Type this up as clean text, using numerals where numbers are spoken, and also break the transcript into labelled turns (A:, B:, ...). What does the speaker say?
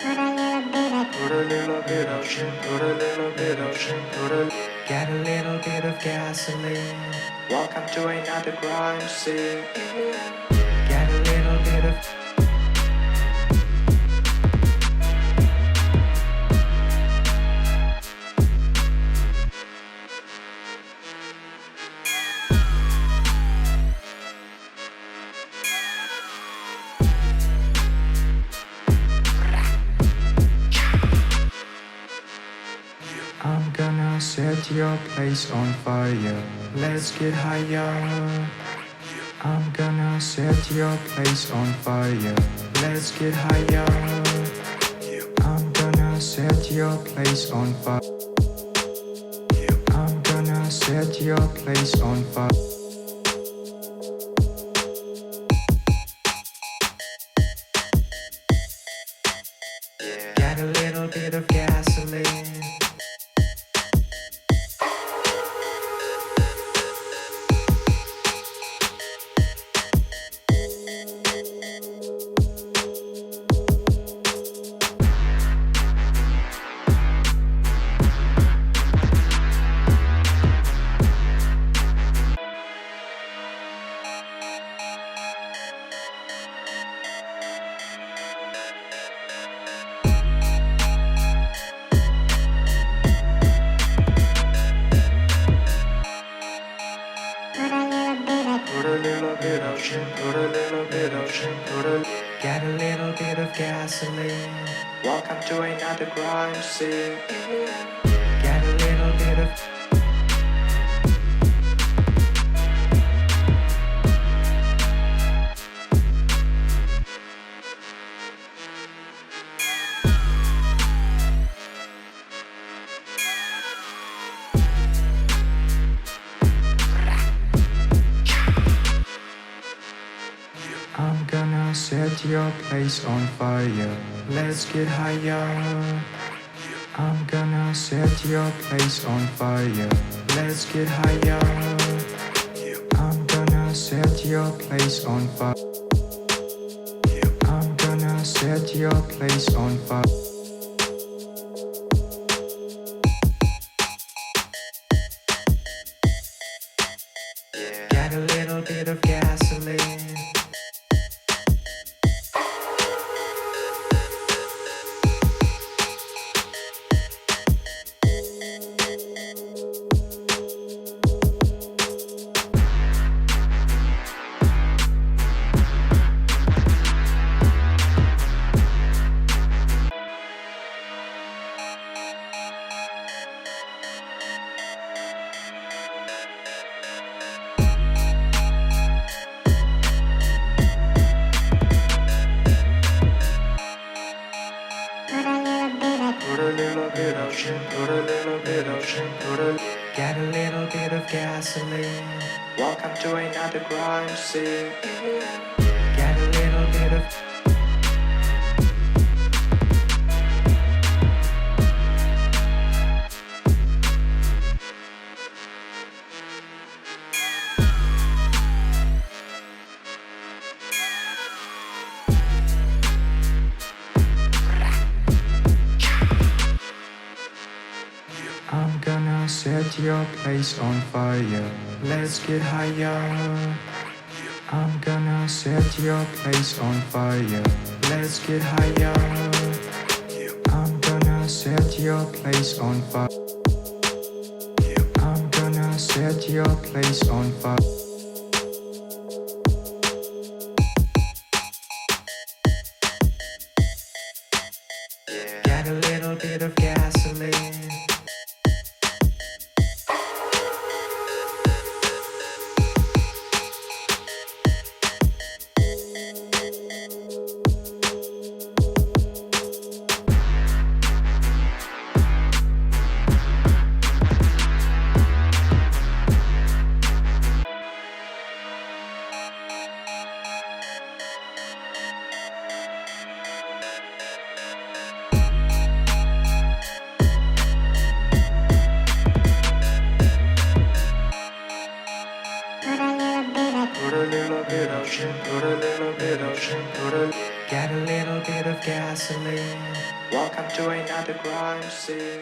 A: Get a little bit of gasoline. Welcome to another crime scene. Get a little bit of I'm gonna set your place on fire. Let's get higher. I'm gonna set your place on fire. Let's get higher. I'm gonna set your place on fire. I'm gonna set your place on fire. Get a little bit of gasoline. Get a little bit of gasoline. Welcome to another crime scene. Get a little bit of I'm gonna set your place on fire. Let's get higher. I'm gonna set your place on fire. Let's get higher. I'm gonna set your place on fire. I'm gonna set your place on fire. Get a little bit of gasoline. Get a little bit of gasoline. Welcome to another crime scene. Get a little bit of I'm gonna set your place on fire. Let's get higher. I'm gonna set your place on fire. Let's get higher. I'm gonna set your place on fire. I'm gonna set your place on fire. Get a little bit of gasoline. Put a little bit of shit, put a little bit of shit, put a Get a little bit of gasoline. Welcome to another crime scene.